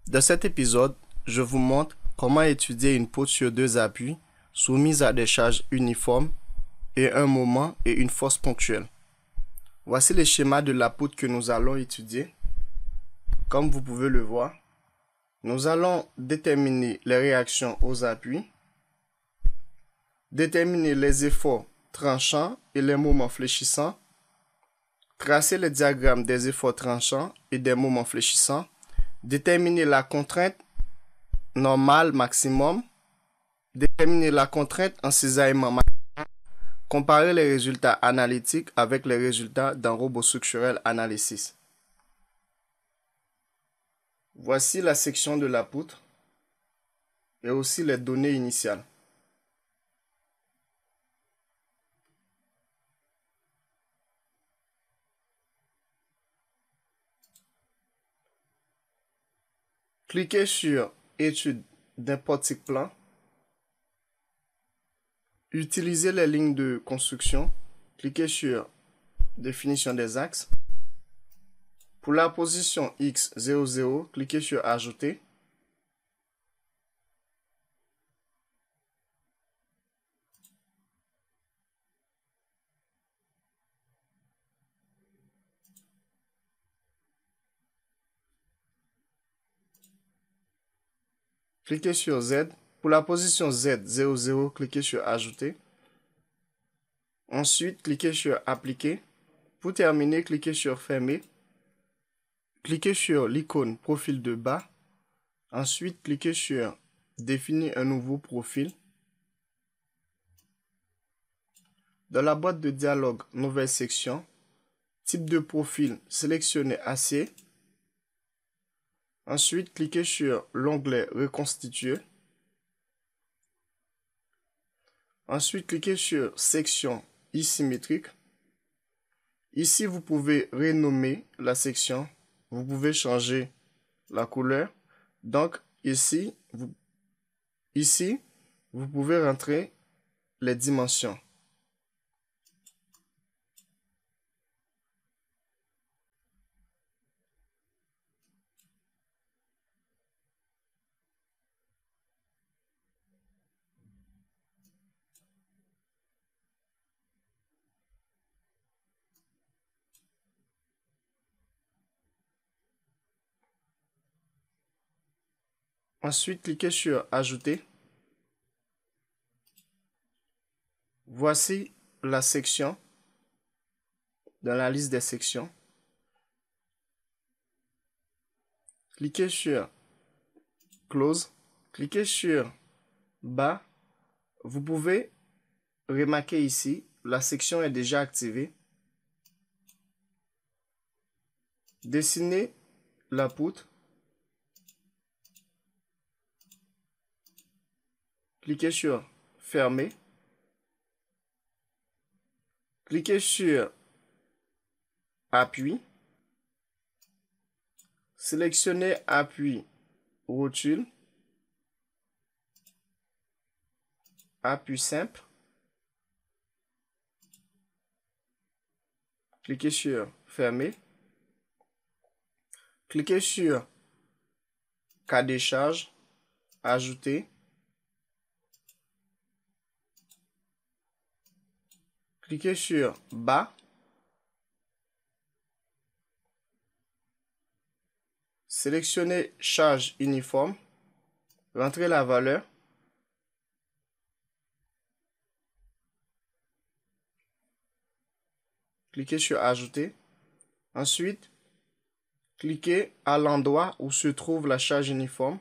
Dans cet épisode, je vous montre comment étudier une poutre sur deux appuis soumise à des charges uniformes et un moment et une force ponctuelle. Voici le schéma de la poutre que nous allons étudier. Comme vous pouvez le voir, nous allons déterminer les réactions aux appuis, déterminer les efforts tranchants et les moments fléchissants, tracer le diagramme des efforts tranchants et des moments fléchissants, déterminer la contrainte normale maximum, déterminer la contrainte en cisaillement maximum, comparer les résultats analytiques avec les résultats d'un robot structurel analysis. Voici la section de la poutre et aussi les données initiales. Cliquez sur Étude d'un portique plan. Utilisez les lignes de construction. Cliquez sur Définition des axes. Pour la position X00, cliquez sur Ajouter. Cliquez sur Z. Pour la position Z00, cliquez sur Ajouter. Ensuite, cliquez sur Appliquer. Pour terminer, cliquez sur Fermer. Cliquez sur l'icône Profil de bas. Ensuite, cliquez sur Définir un nouveau profil. Dans la boîte de dialogue Nouvelle section, Type de profil, sélectionnez Acier. Ensuite, cliquez sur l'onglet Reconstituer. Ensuite, cliquez sur Section I-symétrique. Ici, vous pouvez renommer la section. Vous pouvez changer la couleur. Donc, ici, vous pouvez rentrer les dimensions. Ensuite, cliquez sur Ajouter. Voici la section dans la liste des sections. Cliquez sur Close. Cliquez sur Bas. Vous pouvez remarquer ici, la section est déjà activée. Dessinez la poutre. Cliquez sur Fermer. Cliquez sur Appui. Sélectionnez Appui Rotule. Appui simple. Cliquez sur Fermer. Cliquez sur Cas de charge. Ajouter. Cliquez sur Bas. Sélectionnez Charge uniforme. Rentrez la valeur. Cliquez sur Ajouter. Ensuite, cliquez à l'endroit où se trouve la charge uniforme.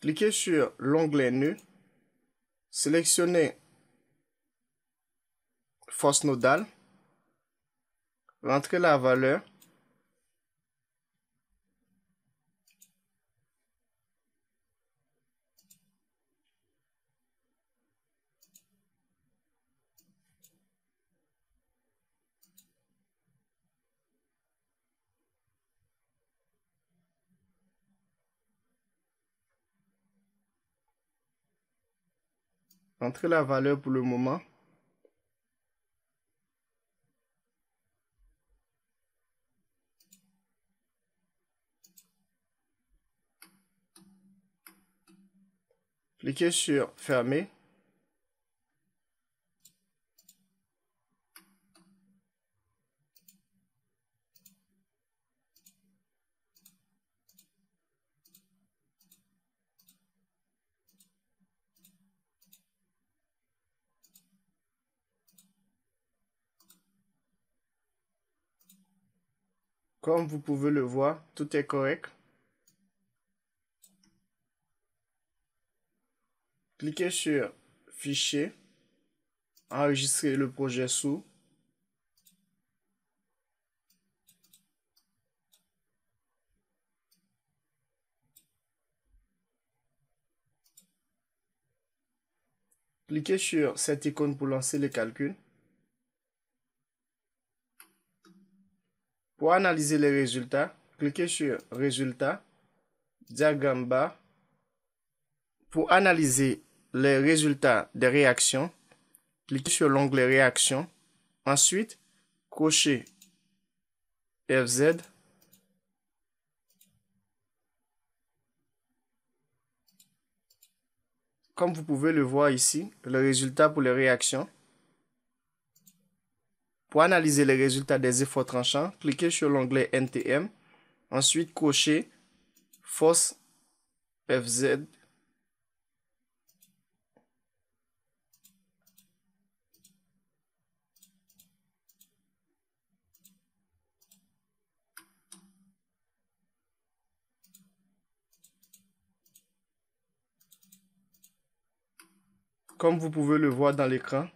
Cliquez sur l'onglet Nœud. Sélectionnez Force nodale. Rentrez la valeur. Entrez la valeur pour le moment. Cliquez sur Fermer. Comme vous pouvez le voir, tout est correct. Cliquez sur Fichier, enregistrer le projet sous. Cliquez sur cette icône pour lancer les calculs. Pour analyser les résultats, cliquez sur Résultats, diagramme bar. Pour analyser les résultats des réactions, cliquez sur l'onglet Réactions. Ensuite, cochez FZ. Comme vous pouvez le voir ici, le résultat pour les réactions. Pour analyser les résultats des efforts tranchants, cliquez sur l'onglet NTM. Ensuite, cochez Force FZ. Comme vous pouvez le voir dans l'écran,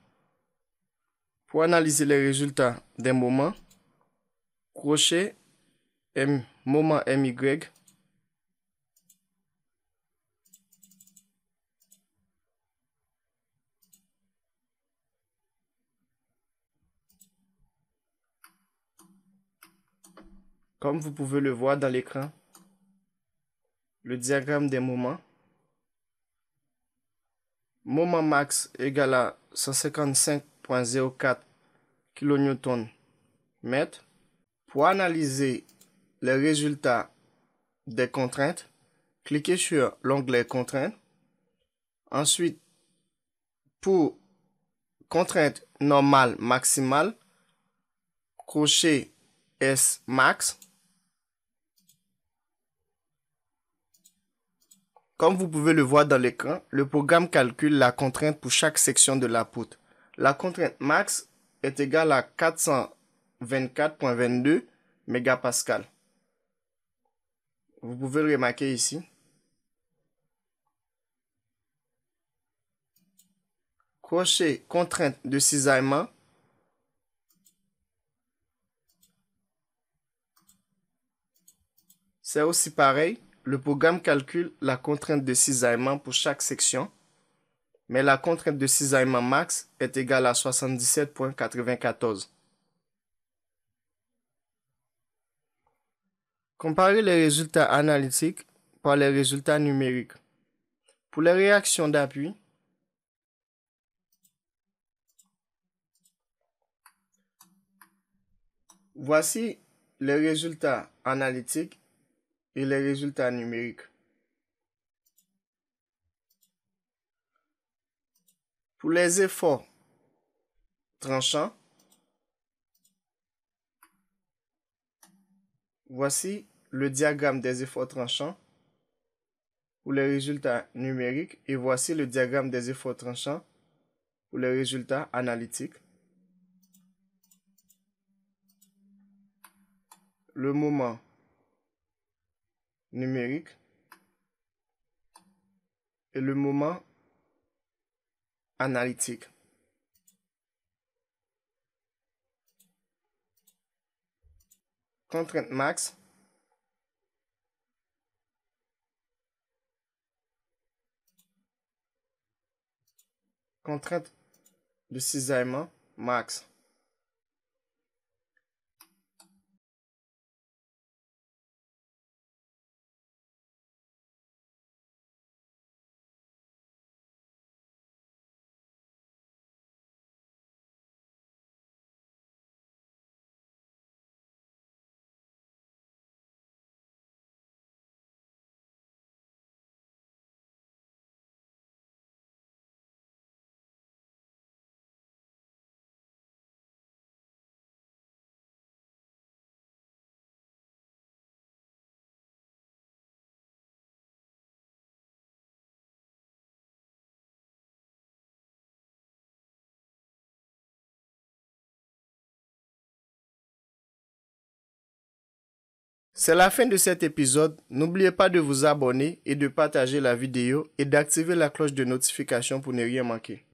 pour analyser les résultats des moments, crochet moment MY. Comme vous pouvez le voir dans l'écran, le diagramme des moments. Moment max égale à 155,04 kN/m. Pour analyser les résultats des contraintes, cliquez sur l'onglet Contraintes. Ensuite, pour contrainte normale maximale, crochet S max. Comme vous pouvez le voir dans l'écran, le programme calcule la contrainte pour chaque section de la poutre. La contrainte max est égale à 424,22 mégapascal. Vous pouvez le remarquer ici. Crochet contrainte de cisaillement. C'est aussi pareil. Le programme calcule la contrainte de cisaillement pour chaque section, mais la contrainte de cisaillement max est égale à 77,94. Comparez les résultats analytiques par les résultats numériques. Pour les réactions d'appui, voici les résultats analytiques et les résultats numériques. Pour les efforts tranchants, voici le diagramme des efforts tranchants pour les résultats numériques et voici le diagramme des efforts tranchants pour les résultats analytiques. Le moment numérique et le moment analytique. Contrainte max, contrainte de cisaillement max. C'est la fin de cet épisode. N'oubliez pas de vous abonner et de partager la vidéo et d'activer la cloche de notification pour ne rien manquer.